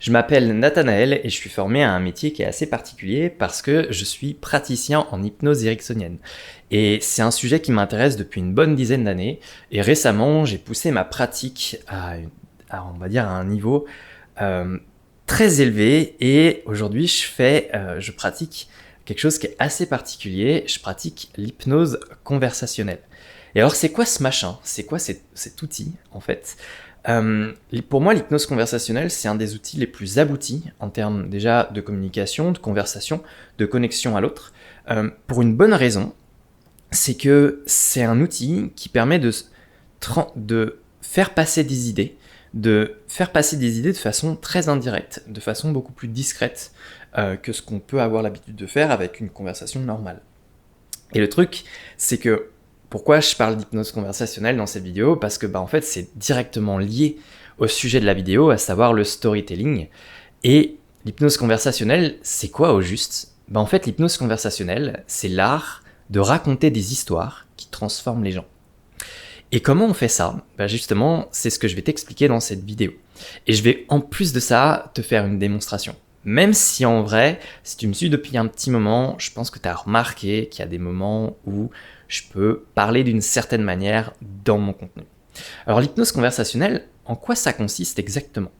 Je m'appelle Nathanaël et je suis formé à un métier qui est assez particulier parce que je suis praticien en hypnose ericksonienne. Et c'est un sujet qui m'intéresse depuis une bonne dizaine d'années. Et récemment, j'ai poussé ma pratique on va dire, à un niveau euh, très élevé. Et aujourd'hui, je pratique quelque chose qui est assez particulier. Je pratique l'hypnose conversationnelle. Et alors, c'est quoi ce machin? C'est quoi cet outil, en fait? Pour moi, l'hypnose conversationnelle, c'est un des outils les plus aboutis en termes déjà de communication, de conversation, de connexion à l'autre. Pour une bonne raison, c'est que c'est un outil qui permet de faire passer des idées, de façon très indirecte, de façon beaucoup plus discrète que ce qu'on peut avoir l'habitude de faire avec une conversation normale. Et le truc, c'est que pourquoi je parle d'hypnose conversationnelle dans cette vidéo? Parce que en fait, c'est directement lié au sujet de la vidéo, à savoir le storytelling. Et l'hypnose conversationnelle, c'est quoi au juste? En fait, l'hypnose conversationnelle, c'est l'art de raconter des histoires qui transforment les gens. Et comment on fait ça? Justement, c'est ce que je vais t'expliquer dans cette vidéo. Et je vais en plus de ça te faire une démonstration. Même si en vrai, si tu me suis depuis un petit moment, je pense que tu as remarqué qu'il y a des moments où je peux parler d'une certaine manière dans mon contenu. Alors l'hypnose conversationnelle, en quoi ça consiste exactement?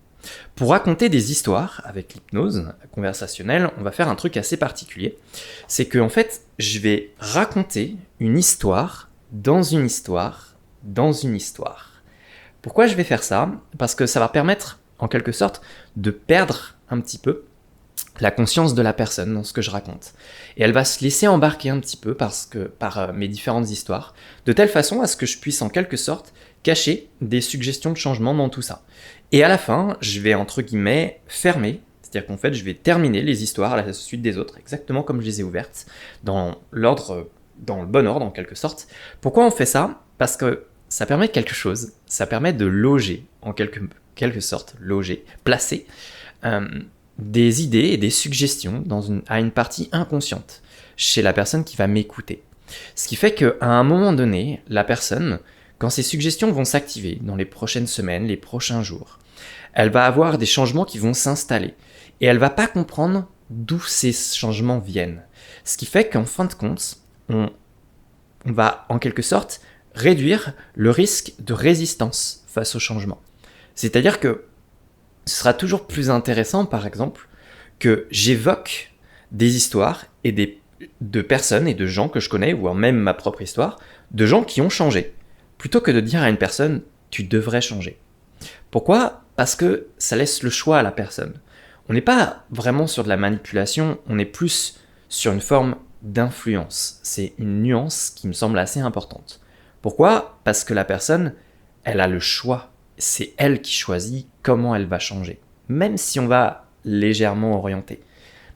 Pour raconter des histoires avec l'hypnose conversationnelle, on va faire un truc assez particulier. C'est que en fait, je vais raconter une histoire dans une histoire dans une histoire. Pourquoi je vais faire ça? Parce que ça va permettre, en quelque sorte, de perdre un petit peu la conscience de la personne dans ce que je raconte. Et elle va se laisser embarquer un petit peu par mes différentes histoires, de telle façon à ce que je puisse en quelque sorte cacher des suggestions de changement dans tout ça. Et à la fin, je vais entre guillemets fermer, c'est-à-dire qu'en fait je vais terminer les histoires à la suite des autres, exactement comme je les ai ouvertes, dans le bon ordre en quelque sorte. Pourquoi on fait ça? Parce que ça permet quelque chose, ça permet de loger, en quelque sorte, placer des idées et des suggestions à une partie inconsciente chez la personne qui va m'écouter. Ce qui fait qu'à un moment donné, la personne, quand ces suggestions vont s'activer dans les prochaines semaines, les prochains jours, elle va avoir des changements qui vont s'installer et elle va pas comprendre d'où ces changements viennent. Ce qui fait qu'en fin de compte, on va en quelque sorte réduire le risque de résistance face au changement. C'est-à-dire que ce sera toujours plus intéressant, par exemple, que j'évoque des histoires de personnes et de gens que je connais, ou même ma propre histoire, de gens qui ont changé, plutôt que de dire à une personne « tu devrais changer ». Pourquoi? Parce que ça laisse le choix à la personne. On n'est pas vraiment sur de la manipulation, on est plus sur une forme d'influence. C'est une nuance qui me semble assez importante. Pourquoi? Parce que la personne, elle a le choix. C'est elle qui choisit comment elle va changer, même si on va légèrement orienter.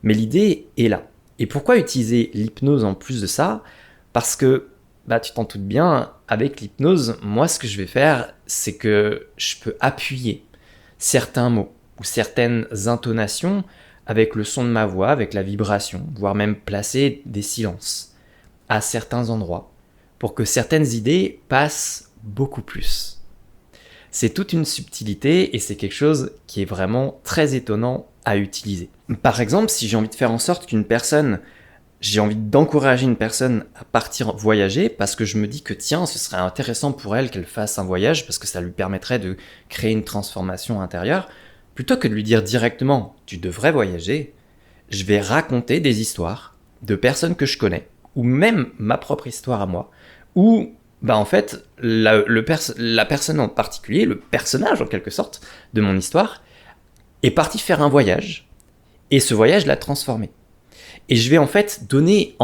Mais l'idée est là. Et pourquoi utiliser l'hypnose en plus de ça? Parce que, tu t'en doutes bien, avec l'hypnose, moi ce que je vais faire, c'est que je peux appuyer certains mots ou certaines intonations avec le son de ma voix, avec la vibration, voire même placer des silences à certains endroits pour que certaines idées passent beaucoup plus. C'est toute une subtilité et c'est quelque chose qui est vraiment très étonnant à utiliser. Par exemple, si j'ai envie de faire en sorte j'ai envie d'encourager une personne à partir voyager parce que je me dis que tiens, ce serait intéressant pour elle qu'elle fasse un voyage parce que ça lui permettrait de créer une transformation intérieure, plutôt que de lui dire directement « tu devrais voyager », je vais raconter des histoires de personnes que je connais ou même ma propre histoire à moi, où en fait, la personne en particulier, le personnage en quelque sorte de mon histoire, est parti faire un voyage, et ce voyage l'a transformé. Et je vais en fait donner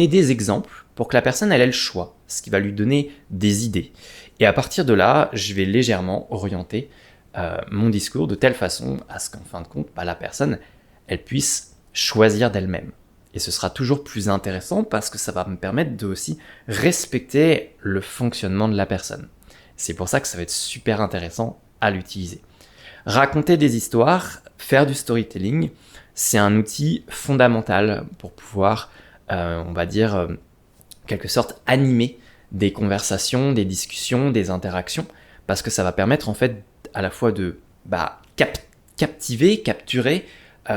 des exemples pour que la personne elle ait le choix, ce qui va lui donner des idées. Et à partir de là, je vais légèrement orienter mon discours de telle façon à ce qu'en fin de compte, la personne, elle puisse choisir d'elle-même. Et ce sera toujours plus intéressant parce que ça va me permettre de aussi respecter le fonctionnement de la personne. C'est pour ça que ça va être super intéressant à l'utiliser. Raconter des histoires, faire du storytelling, c'est un outil fondamental pour pouvoir, quelque sorte, animer des conversations, des discussions, des interactions, parce que ça va permettre en fait à la fois de captiver, capturer,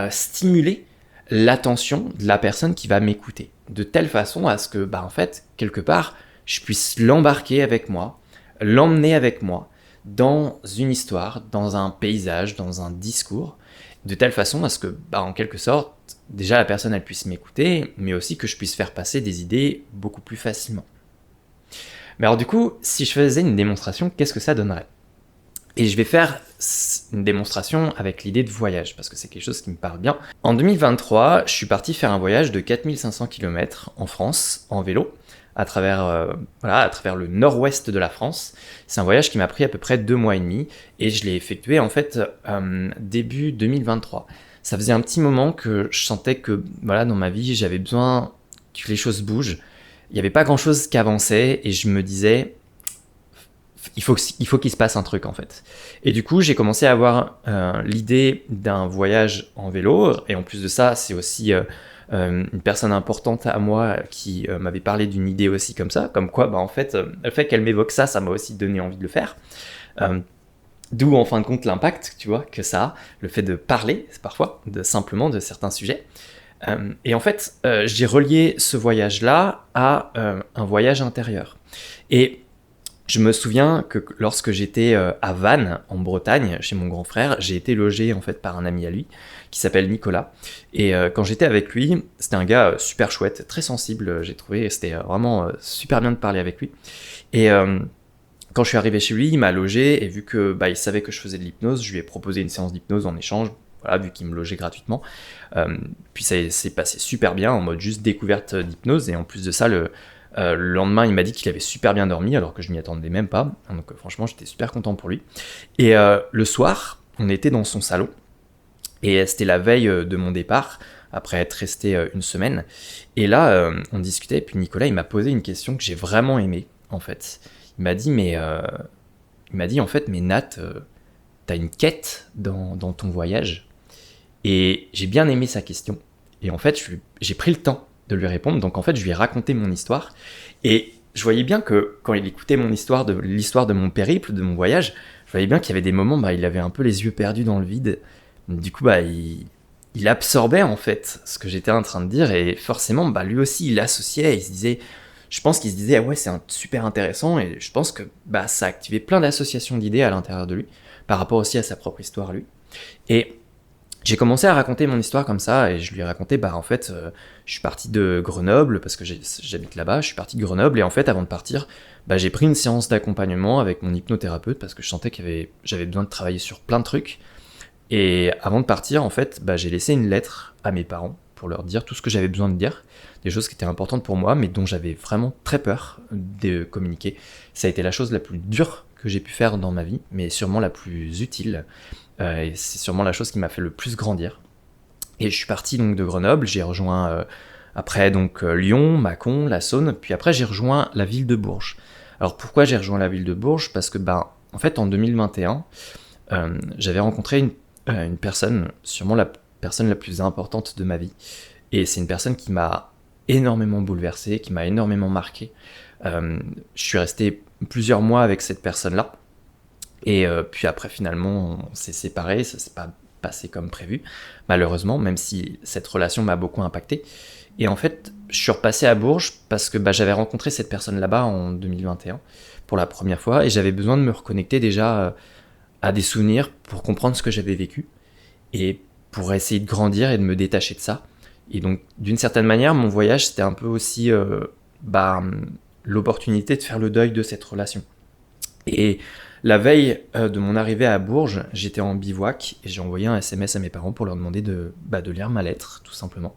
stimuler l'attention de la personne qui va m'écouter, de telle façon à ce que, en fait, quelque part, je puisse l'embarquer avec moi, l'emmener avec moi dans une histoire, dans un paysage, dans un discours, de telle façon à ce que, en quelque sorte, déjà la personne elle puisse m'écouter, mais aussi que je puisse faire passer des idées beaucoup plus facilement. Mais alors du coup, si je faisais une démonstration, qu'est-ce que ça donnerait ? Et je vais faire une démonstration avec l'idée de voyage, parce que c'est quelque chose qui me parle bien. En 2023, je suis parti faire un voyage de 4500 km en France, en vélo, à travers le nord-ouest de la France. C'est un voyage qui m'a pris à peu près 2 mois et demi, et je l'ai effectué en fait début 2023. Ça faisait un petit moment que je sentais que dans ma vie, j'avais besoin que les choses bougent. Il n'y avait pas grand-chose qui avançait, et je me disais... Il faut qu'il se passe un truc en fait. Et du coup, j'ai commencé à avoir l'idée d'un voyage en vélo. Et en plus de ça, c'est aussi une personne importante à moi qui m'avait parlé d'une idée aussi comme ça. Comme quoi, en fait, le fait qu'elle m'évoque ça, ça m'a aussi donné envie de le faire. D'où en fin de compte l'impact, tu vois, que ça a. Le fait de parler, parfois, simplement de certains sujets. Et en fait, j'ai relié ce voyage-là à un voyage intérieur. Et je me souviens que lorsque j'étais à Vannes, en Bretagne, chez mon grand frère, j'ai été logé en fait par un ami à lui, qui s'appelle Nicolas. Et quand j'étais avec lui, c'était un gars super chouette, très sensible, j'ai trouvé, c'était vraiment super bien de parler avec lui. Et quand je suis arrivé chez lui, il m'a logé, et vu que il savait que je faisais de l'hypnose, je lui ai proposé une séance d'hypnose en échange, vu qu'il me logeait gratuitement. Puis ça s'est passé super bien, en mode juste découverte d'hypnose, et en plus de ça, le lendemain, il m'a dit qu'il avait super bien dormi, alors que je m'y attendais même pas. Donc franchement, j'étais super content pour lui. Et le soir, on était dans son salon, et c'était la veille de mon départ, après être resté une semaine. Et là, on discutait, et puis Nicolas, il m'a posé une question que j'ai vraiment aimée, en fait. Il m'a dit, en fait, mais Nat, t'as une quête dans ton voyage. Et j'ai bien aimé sa question. Et en fait, j'ai pris le temps de lui répondre. Donc en fait, je lui ai raconté mon histoire. Et je voyais bien que quand il écoutait l'histoire de mon périple, de mon voyage, je voyais bien qu'il y avait des moments, il avait un peu les yeux perdus dans le vide. Du coup, il absorbait en fait ce que j'étais en train de dire. Et forcément, lui aussi, il associait. Je pense qu'il se disait, ouais, c'est super intéressant. Et je pense que ça a activé plein d'associations d'idées à l'intérieur de lui, par rapport aussi à sa propre histoire, lui. Et j'ai commencé à raconter mon histoire comme ça, et je lui ai raconté, en fait, je suis parti de Grenoble, parce que j'habite là-bas, je suis parti de Grenoble, et en fait, avant de partir, j'ai pris une séance d'accompagnement avec mon hypnothérapeute, parce que je sentais que j'avais besoin de travailler sur plein de trucs. Et avant de partir, en fait, j'ai laissé une lettre à mes parents, pour leur dire tout ce que j'avais besoin de dire, des choses qui étaient importantes pour moi, mais dont j'avais vraiment très peur de communiquer. Ça a été la chose la plus dure que j'ai pu faire dans ma vie, mais sûrement la plus utile. Et c'est sûrement la chose qui m'a fait le plus grandir. Et je suis parti donc de Grenoble, j'ai rejoint après donc Lyon, Mâcon, la Saône, puis après j'ai rejoint la ville de Bourges. Alors pourquoi j'ai rejoint la ville de Bourges ? Parce que en fait en 2021, j'avais rencontré une personne, sûrement la personne la plus importante de ma vie. Et c'est une personne qui m'a énormément bouleversé, qui m'a énormément marqué. Je suis resté plusieurs mois avec cette personne-là. Et puis après, finalement, on s'est séparés, ça s'est pas passé comme prévu, malheureusement, même si cette relation m'a beaucoup impacté. Et en fait, je suis repassé à Bourges parce que j'avais rencontré cette personne là-bas en 2021 pour la première fois, et j'avais besoin de me reconnecter déjà à des souvenirs pour comprendre ce que j'avais vécu, et pour essayer de grandir et de me détacher de ça. Et donc, d'une certaine manière, mon voyage, c'était un peu aussi l'opportunité de faire le deuil de cette relation. Et la veille de mon arrivée à Bourges, j'étais en bivouac et j'ai envoyé un SMS à mes parents pour leur demander de lire ma lettre, tout simplement.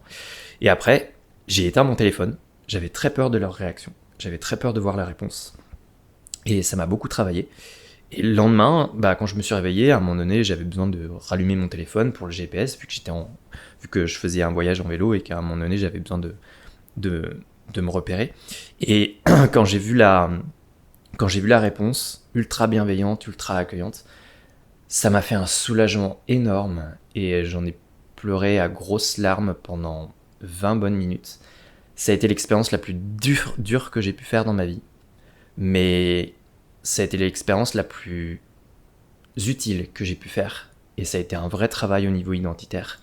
Et après, j'ai éteint mon téléphone. J'avais très peur de leur réaction. J'avais très peur de voir la réponse. Et ça m'a beaucoup travaillé. Et le lendemain, quand je me suis réveillé, à un moment donné, j'avais besoin de rallumer mon téléphone pour le GPS, vu que je faisais un voyage en vélo et qu'à un moment donné, j'avais besoin de me repérer. Et quand j'ai vu la réponse, ultra bienveillante, ultra accueillante, ça m'a fait un soulagement énorme, et j'en ai pleuré à grosses larmes pendant 20 bonnes minutes. Ça a été l'expérience la plus dure que j'ai pu faire dans ma vie, mais ça a été l'expérience la plus utile que j'ai pu faire et ça a été un vrai travail au niveau identitaire.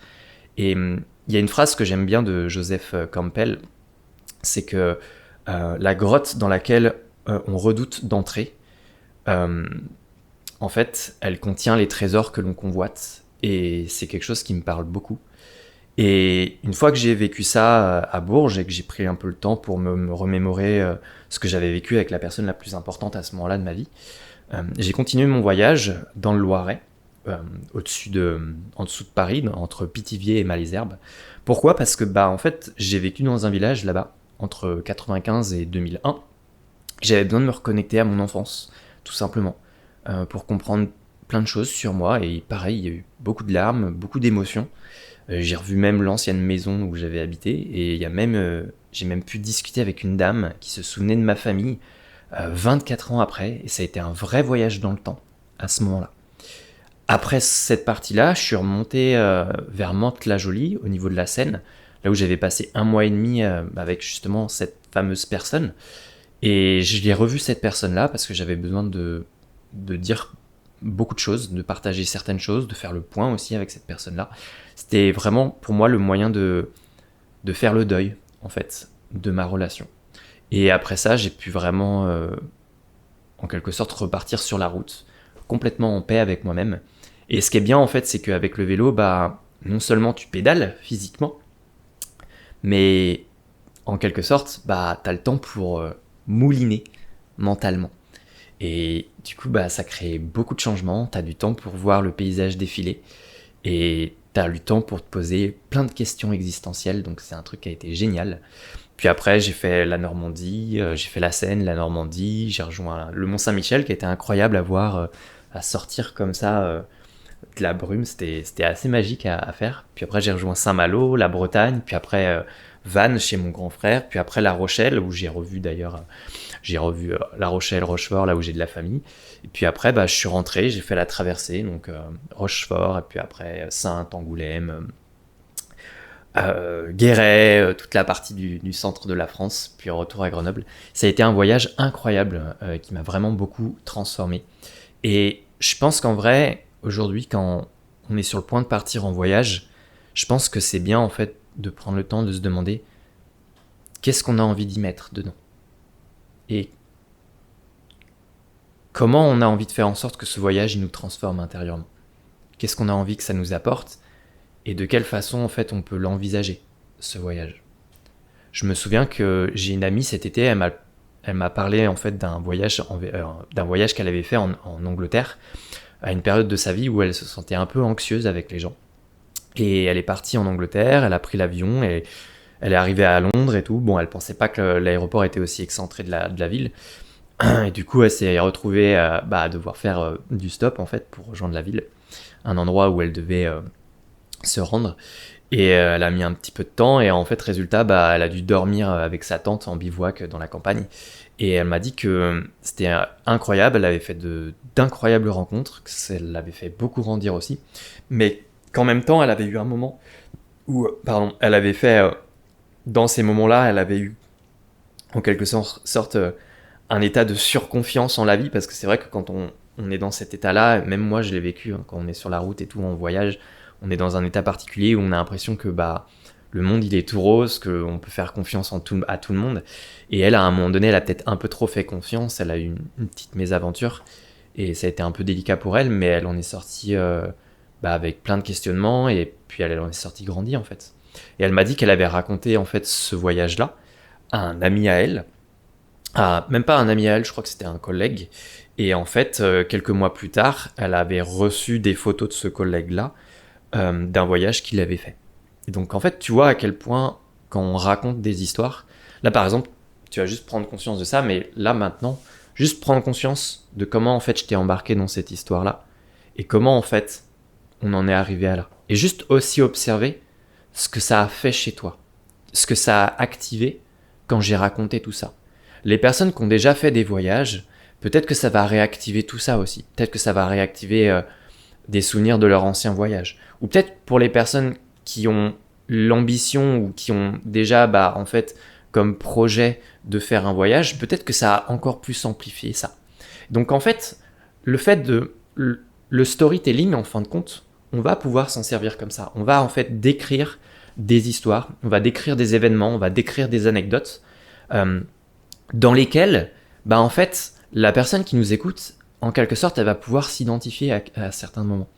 Et il y a une phrase que j'aime bien de Joseph Campbell, c'est que la grotte dans laquelle on redoute d'entrer, euh, en fait, elle contient les trésors que l'on convoite, et c'est quelque chose qui me parle beaucoup. Et une fois que j'ai vécu ça à Bourges et que j'ai pris un peu le temps pour me remémorer ce que j'avais vécu avec la personne la plus importante à ce moment-là de ma vie, j'ai continué mon voyage dans le Loiret, euh, en dessous de Paris, entre Pithiviers et Malesherbes. Pourquoi ? Parce que en fait, j'ai vécu dans un village là-bas, entre 95 et 2001. J'avais besoin de me reconnecter à mon enfance, tout simplement, pour comprendre plein de choses sur moi. Et pareil, il y a eu beaucoup de larmes, beaucoup d'émotions. J'ai revu même l'ancienne maison où j'avais habité, et j'ai même pu discuter avec une dame qui se souvenait de ma famille 24 ans après, et ça a été un vrai voyage dans le temps à ce moment-là. Après cette partie-là, je suis remonté vers Mantes-la-Jolie, au niveau de la Seine, là où j'avais passé 1 mois et demi avec justement cette fameuse personne. Et je l'ai revu cette personne-là parce que j'avais besoin de dire beaucoup de choses, de partager certaines choses, de faire le point aussi avec cette personne-là. C'était vraiment pour moi le moyen de faire le deuil, en fait, de ma relation. Et après ça, j'ai pu vraiment, en quelque sorte, repartir sur la route, complètement en paix avec moi-même. Et ce qui est bien, en fait, c'est qu'avec le vélo, non seulement tu pédales physiquement, mais en quelque sorte, t'as le temps pour mouliner mentalement. Et du coup, ça crée beaucoup de changements, t'as du temps pour voir le paysage défiler, et t'as eu le temps pour te poser plein de questions existentielles, donc c'est un truc qui a été génial. Puis après, j'ai fait la Normandie, j'ai fait la Seine, la Normandie, j'ai rejoint le Mont-Saint-Michel, qui a été incroyable à voir, à sortir comme ça de la brume, c'était assez magique à faire. Puis après, j'ai rejoint Saint-Malo, la Bretagne, puis après Vannes chez mon grand frère, puis après La Rochelle, où j'ai revu d'ailleurs, La Rochelle, Rochefort, là où j'ai de la famille. Et puis après, je suis rentré, j'ai fait la traversée, donc Rochefort, et puis après Saintes, Angoulême, Guéret, toute la partie du centre de la France, puis retour à Grenoble. Ça a été un voyage incroyable qui m'a vraiment beaucoup transformé. Et je pense qu'en vrai, aujourd'hui, quand on est sur le point de partir en voyage, je pense que c'est bien en fait de prendre le temps de se demander qu'est-ce qu'on a envie d'y mettre dedans. Et comment on a envie de faire en sorte que ce voyage il nous transforme intérieurement. Qu'est-ce qu'on a envie que ça nous apporte et de quelle façon en fait on peut l'envisager, ce voyage. Je me souviens que j'ai une amie cet été, elle m'a parlé en fait d'un voyage qu'elle avait fait en Angleterre à une période de sa vie où elle se sentait un peu anxieuse avec les gens. Et elle est partie en Angleterre, elle a pris l'avion et elle est arrivée à Londres et tout. Bon, elle pensait pas que l'aéroport était aussi excentré de la ville. Et du coup, elle s'est retrouvée à devoir faire du stop en fait pour rejoindre la ville, un endroit où elle devait se rendre. Et elle a mis un petit peu de temps et en fait, résultat, elle a dû dormir avec sa tante en bivouac dans la campagne. Et elle m'a dit que c'était incroyable, elle avait fait d'incroyables rencontres, que ça l'avait fait beaucoup grandir aussi, mais qu'en même temps, elle avait eu un moment où, elle avait fait, dans ces moments-là, elle avait eu en quelque sorte un état de surconfiance en la vie, parce que c'est vrai que quand on est dans cet état-là, même moi je l'ai vécu, quand on est sur la route et tout, en voyage, on est dans un état particulier où on a l'impression que le monde il est tout rose, qu'on peut faire confiance à tout le monde. Et elle, à un moment donné, elle a peut-être un peu trop fait confiance, elle a eu une petite mésaventure, et ça a été un peu délicat pour elle, mais elle en est sortie avec plein de questionnements, et puis elle en est sortie grandie en fait. Et elle m'a dit qu'elle avait raconté en fait ce voyage-là à un ami à elle, même pas un ami à elle, je crois que c'était un collègue, et en fait, quelques mois plus tard, elle avait reçu des photos de ce collègue-là, d'un voyage qu'il avait fait. Et donc en fait, tu vois à quel point, quand on raconte des histoires, là par exemple, tu vas juste prendre conscience de ça, mais là maintenant, juste prendre conscience de comment en fait je t'ai embarqué dans cette histoire-là, et comment en fait on en est arrivé à là. Et juste aussi observer ce que ça a fait chez toi, ce que ça a activé quand j'ai raconté tout ça. Les personnes qui ont déjà fait des voyages, peut-être que ça va réactiver tout ça aussi. Peut-être que ça va réactiver des souvenirs de leur ancien voyage. Ou peut-être pour les personnes qui ont l'ambition ou qui ont déjà en fait comme projet de faire un voyage, peut-être que ça a encore plus amplifié ça. Donc en fait, le storytelling en fin de compte, on va pouvoir s'en servir comme ça. On va en fait décrire des histoires, on va décrire des événements, on va décrire des anecdotes dans lesquelles, en fait, la personne qui nous écoute, en quelque sorte, elle va pouvoir s'identifier à certains moments.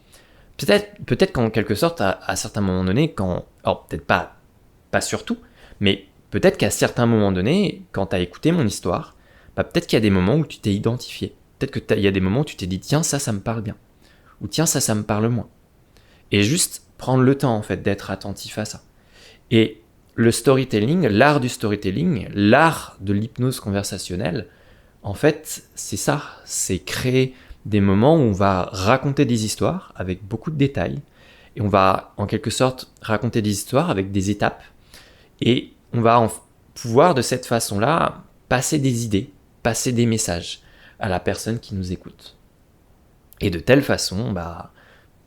Peut-être qu'en quelque sorte, à certains moments donnés, alors peut-être pas surtout, mais peut-être qu'à certains moments donnés, quand tu as écouté mon histoire, peut-être qu'il y a des moments où tu t'es identifié. Peut-être qu'il y a des moments où tu t'es dit, tiens, ça me parle bien. Ou tiens, ça me parle moins. Et juste prendre le temps, en fait, d'être attentif à ça. Et le storytelling, l'art du storytelling, l'art de l'hypnose conversationnelle, en fait, c'est ça. C'est créer des moments où on va raconter des histoires avec beaucoup de détails. Et on va, en quelque sorte, raconter des histoires avec des étapes. Et on va pouvoir, de cette façon-là, passer des idées, passer des messages à la personne qui nous écoute. Et de telle façon,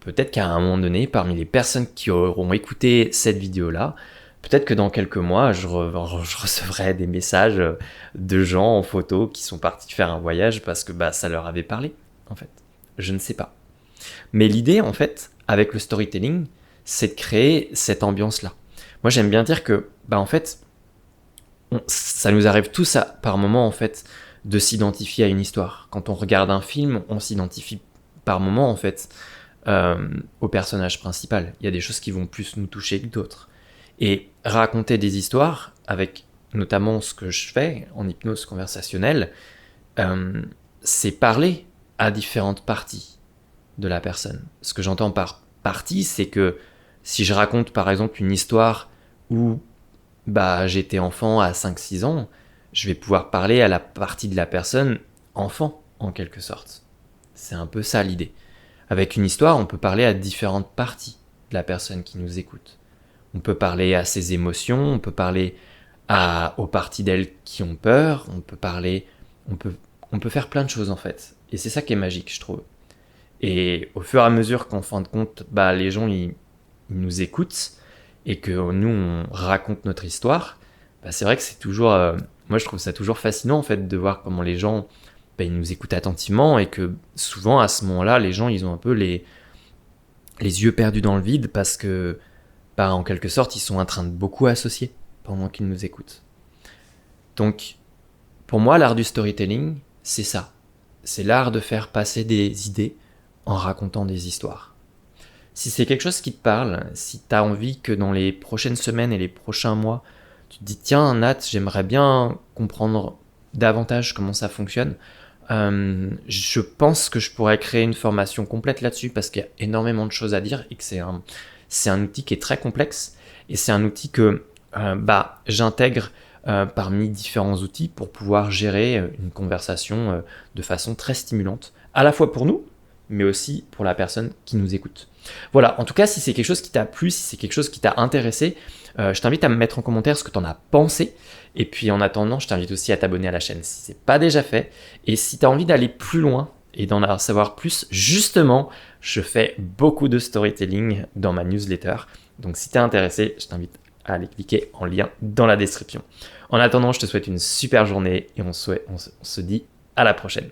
peut-être qu'à un moment donné, parmi les personnes qui auront écouté cette vidéo-là, peut-être que dans quelques mois, je recevrai des messages de gens en photo qui sont partis faire un voyage parce que ça leur avait parlé, en fait. Je ne sais pas. Mais l'idée, en fait, avec le storytelling, c'est de créer cette ambiance-là. Moi, j'aime bien dire que, en fait, ça nous arrive tous par moment, en fait, de s'identifier à une histoire. Quand on regarde un film, on s'identifie par moment, en fait, au personnage principal. Il y a des choses qui vont plus nous toucher que d'autres. Et raconter des histoires, avec notamment ce que je fais en hypnose conversationnelle, c'est parler à différentes parties de la personne. Ce que j'entends par partie, c'est que si je raconte par exemple une histoire où j'étais enfant à 5-6 ans, je vais pouvoir parler à la partie de la personne enfant, en quelque sorte. C'est un peu ça l'idée. Avec une histoire, on peut parler à différentes parties de la personne qui nous écoute. On peut parler à ses émotions, on peut parler aux parties d'elle qui ont peur, on peut faire plein de choses en fait. Et c'est ça qui est magique, je trouve. Et au fur et à mesure qu'en fin de compte, les gens ils nous écoutent et que nous on raconte notre histoire, c'est vrai que c'est toujours, moi je trouve ça toujours fascinant en fait de voir comment les gens ils nous écoutent attentivement et que souvent à ce moment-là, les gens ils ont un peu les yeux perdus dans le vide parce que en quelque sorte ils sont en train de beaucoup associer pendant qu'ils nous écoutent. Donc pour moi l'art du storytelling c'est ça, c'est l'art de faire passer des idées en racontant des histoires. Si c'est quelque chose qui te parle, si tu as envie que dans les prochaines semaines et les prochains mois, tu te dis tiens Nat, j'aimerais bien comprendre davantage comment ça fonctionne, je pense que je pourrais créer une formation complète là-dessus parce qu'il y a énormément de choses à dire et que c'est un outil qui est très complexe et c'est un outil que j'intègre parmi différents outils pour pouvoir gérer une conversation de façon très stimulante, à la fois pour nous, mais aussi pour la personne qui nous écoute. Voilà, en tout cas, si c'est quelque chose qui t'a plu, si c'est quelque chose qui t'a intéressé, je t'invite à me mettre en commentaire ce que t'en as pensé. Et puis en attendant, je t'invite aussi à t'abonner à la chaîne si c'est pas déjà fait. Et si t'as envie d'aller plus loin et d'en savoir plus, justement, je fais beaucoup de storytelling dans ma newsletter. Donc si t'es intéressé, je t'invite à aller cliquer en lien dans la description. En attendant, je te souhaite une super journée et on se dit à la prochaine.